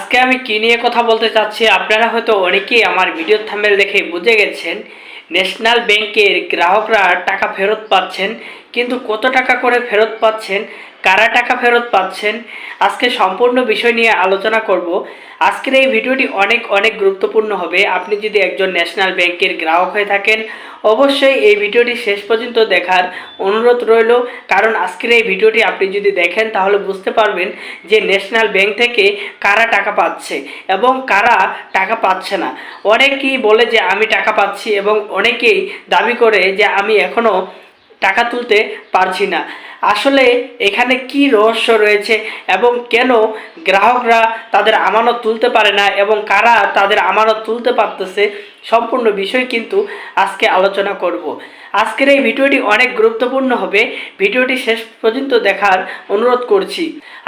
আজকে আমি কি নিয়ে কথা বলতে চাচ্ছি আপনারা হয়তো অনেকেই আমার ভিডিও থাম্বনেল দেখে বুঝে গেছেন। ন্যাশনাল ব্যাংকের গ্রাহকরা টাকা ফেরত পাচ্ছেন, কিন্তু কত টাকা করে ফেরত পাচ্ছেন, কারা টাকা ফেরত পাচ্ছেন, আজকে সম্পূর্ণ বিষয় নিয়ে আলোচনা করব। আজকের এই ভিডিওটি অনেক অনেক গুরুত্বপূর্ণ হবে। আপনি যদি একজন ন্যাশনাল ব্যাংকের গ্রাহক হয়ে থাকেন অবশ্যই এই ভিডিওটি শেষ পর্যন্ত দেখার অনুরোধ রইল, কারণ আজকের এই ভিডিওটি আপনি যদি দেখেন তাহলে বুঝতে পারবেন যে ন্যাশনাল ব্যাংক থেকে কারা টাকা পাচ্ছে এবং কারা টাকা পাচ্ছে না। অনেকেই বলে যে আমি টাকা পাচ্ছি এবং অনেকেই দাবি করে যে আমি এখনও টাকা তুলতে পারছি না। আসলে এখানে কি রহস্য রয়েছে এবং কেন গ্রাহকরা তাদের আমানত তুলতে পারে না এবং কারা তাদের আমানত তুলতে পারতেছে, সম্পূর্ণ বিষয় কিন্তু আজকে আলোচনা করব। আজকের এই ভিডিওটি অনেক গুরুত্বপূর্ণ হবে, ভিডিওটি শেষ পর্যন্ত দেখার অনুরোধ করছি।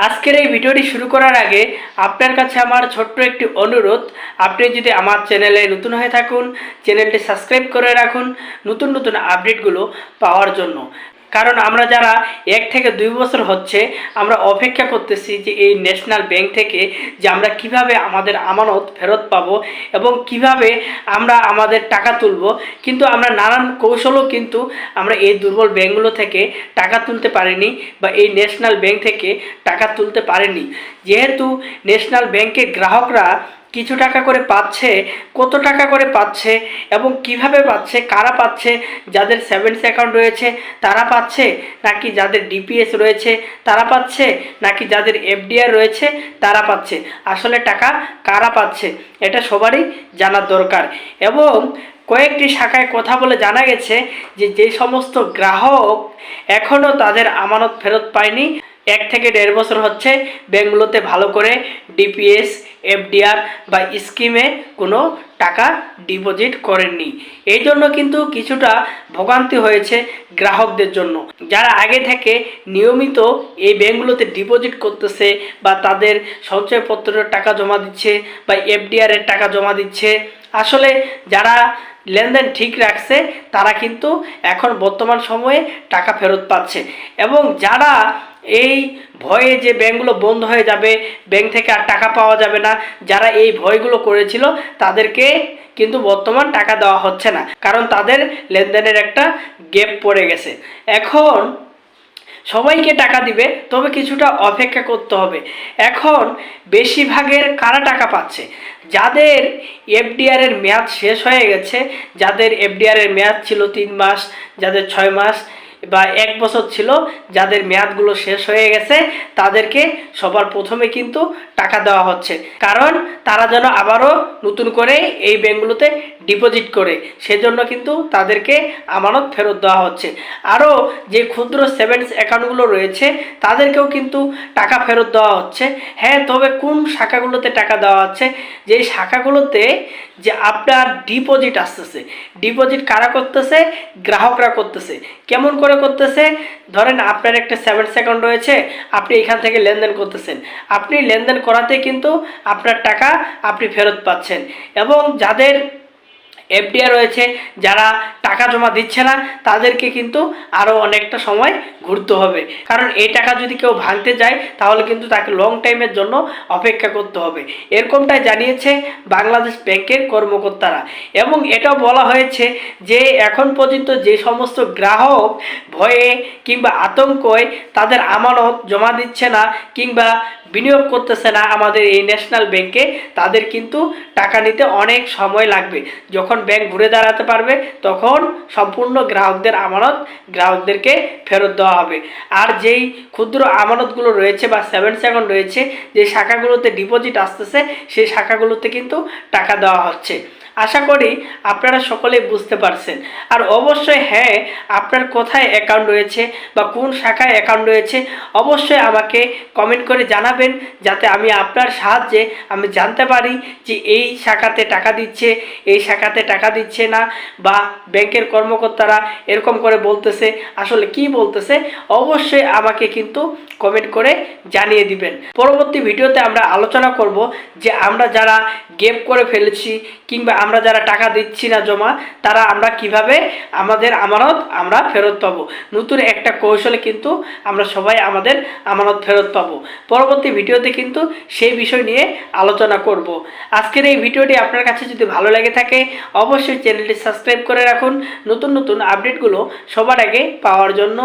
আজকের এই ভিডিওটি শুরু করার আগে আপনার কাছে আমার ছোট্ট একটি অনুরোধ, আপনি যদি আমার চ্যানেলে নতুন হয়ে থাকুন চ্যানেলটি সাবস্ক্রাইব করে রাখুন নতুন নতুন আপডেটগুলো পাওয়ার জন্য। কারণ আমরা যারা 1 থেকে 2 বছর হচ্ছে আমরা অপেক্ষা করতেছি যে এই ন্যাশনাল ব্যাংক থেকে যে আমরা কিভাবে আমাদের আমানত ফেরত পাবো এবং কিভাবে আমরা আমাদের টাকা তুলব, কিন্তু আমরা নানান কৌশলও কিন্তু আমরা এই দুর্বল ব্যাংকগুলো থেকে টাকা তুলতে পারিনি বা এই ন্যাশনাল ব্যাংক থেকে টাকা তুলতে পারিনি। যেহেতু ন্যাশনাল ব্যাংকের গ্রাহকরা কিছু টাকা করে পাচ্ছে, কত টাকা করে পাচ্ছে এবং কিভাবে পাচ্ছে, কারা পাচ্ছে, যাদের সেভিংস অ্যাকাউন্ট রয়েছে তারা পাচ্ছে, নাকি যাদের ডিপিএস রয়েছে তারা পাচ্ছে, নাকি যাদের এফডিআর রয়েছে তারা পাচ্ছে, আসলে টাকা কারা পাচ্ছে এটা সবারই জানার দরকার। এবং কয়েকটি শাখায় কথা বলে জানা গেছে যে সমস্ত গ্রাহক এখনও তাদের আমানত ফেরত পায়নি, 1 থেকে 1.5 বছর হচ্ছে ব্যাঙ্কগুলোতে ভালো করে ডিপিএস, এফডিআর বা স্কিমে কোনো টাকা ডিপোজিট করেননি। এই জন্য কিন্তু কিছুটা ভোগান্তি হয়েছে গ্রাহকদের জন্য, যারা আগে থেকে নিয়মিত এই ব্যাঙ্কগুলোতে ডিপোজিট করতেছে বা তাদের সঞ্চয়পত্রের টাকা জমা দিচ্ছে বা এফডিআরের টাকা জমা দিচ্ছে। আসলে যারা লেনদেন ঠিক রাখছে তারা কিন্তু এখন বর্তমান সময়ে টাকা ফেরত পাচ্ছে, এবং যারা এই ভয়ে যে ব্যাংকগুলো বন্ধ হয়ে যাবে, ব্যাংক থেকে আর টাকা পাওয়া যাবে না, যারা এই ভয়গুলো করেছিল তাদেরকে কিন্তু বর্তমান টাকা দেওয়া হচ্ছে না, কারণ তাদের লেনদেনের একটা গ্যাপ পড়ে গেছে। এখন সবাইকে টাকা দিবে, তবে কিছুটা অপেক্ষা করতে হবে। এখন বেশিরভাগের কারা টাকা পাচ্ছে, যাদের এফডিআরের মেয়াদ শেষ হয়ে গেছে, যাদের এফডিআরের মেয়াদ ছিল 3 মাস, যাদের 6 মাস বা 1 বছর ছিল, যাদের মেয়াদগুলো শেষ হয়ে গেছে তাদেরকে সবার প্রথমে কিন্তু টাকা দেওয়া হচ্ছে, কারণ তারা যেন আবারও নতুন করে এই ব্যাঙ্কগুলোতে ডিপোজিট করে, সেজন্য কিন্তু তাদেরকে আমানত ফেরত দেওয়া হচ্ছে। আরও যে ক্ষুদ্র সেভিংস অ্যাকাউন্টগুলো রয়েছে তাদেরকেও কিন্তু টাকা ফেরত দেওয়া হচ্ছে। হ্যাঁ, তবে কোন শাখাগুলোতে টাকা দেওয়া হচ্ছে, যে শাখাগুলোতে যে আপনার ডিপোজিট আসতেছে, ডিপোজিট কারা করতেছে, গ্রাহকরা করতেছে। কেমন করে করতেছে? ধরেন আপনার একটা সেভিংস অ্যাকাউন্ট রয়েছে, আপনি এখান থেকে লেনদেন করতেছেন, আপনি লেনদেন করাতে কিন্তু আপনার টাকা আপনি ফেরত পাচ্ছেন। এবং যাদের এফডিআর রয়েছে, যারা টাকা জমা দিচ্ছে না তাদেরকে কিন্তু আরও অনেকটা সময় ঘুরতে হবে, কারণ এই টাকা যদি কেউ ভাঙতে যায় তাহলে কিন্তু তাকে লং টাইমের জন্য অপেক্ষা করতে হবে, এরকমটাই জানিয়েছে বাংলাদেশ ব্যাংকের কর্মকর্তারা। এবং এটাও বলা হয়েছে যে এখন পর্যন্ত যে সমস্ত গ্রাহক ভয়ে কিংবা আতঙ্কয় তাদের আমানত জমা দিচ্ছে না কিংবা বিনিয়োগ করতেছে না আমাদের এই ন্যাশনাল ব্যাংকে, তাদের কিন্তু টাকা নিতে অনেক সময় লাগবে। যখন ব্যাংক ঘুরে দাঁড়াতে পারবে তখন সম্পূর্ণ গ্রাহকদের আমানত গ্রাহকদেরকে ফেরত দেওয়া হবে। আর যেই ক্ষুদ্র আমানতগুলো রয়েছে বা সেভিংস অ্যাকাউন্ট রয়েছে, যে শাখাগুলোতে ডিপোজিট আসতেছে সেই শাখাগুলোতে কিন্তু টাকা দেওয়া হচ্ছে। আশা করি আপনারা সকলেই বুঝতে পারছেন। আর অবশ্যই হ্যাঁ, আপনার কোথায় অ্যাকাউন্ট রয়েছে বা কোন শাখায় অ্যাকাউন্ট রয়েছে অবশ্যই আমাকে কমেন্ট করে জানাবেন, যাতে আমি আপনার সাহায্যে আমি জানতে পারি যে এই শাখাতে টাকা দিচ্ছে, এই শাখাতে টাকা দিচ্ছে না, বা ব্যাংকের কর্মকর্তারা এরকম করে বলতেছে, আসলে কি বলতেছে অবশ্যই আমাকে কিন্তু কমেন্ট করে জানিয়ে দিবেন। পরবর্তী ভিডিওতে আমরা আলোচনা করব যে আমরা যারা গেপ করে ফেলেছি, কিংবা আমরা যারা টাকা দিচ্ছি না জমা, তারা আমরা কিভাবে আমাদের আমানত আমরা ফেরত পাবো। নতুন একটা কৌশলে কিন্তু আমরা সবাই আমাদের আমানত ফেরত পাবো। পরবর্তী ভিডিওতে কিন্তু সেই বিষয় নিয়ে আলোচনা করব। আজকের এই ভিডিওটি আপনার কাছে যদি ভালো লেগে থাকে অবশ্যই চ্যানেলটি সাবস্ক্রাইব করে রাখুন নতুন নতুন আপডেটগুলো সবার আগে পাওয়ার জন্য।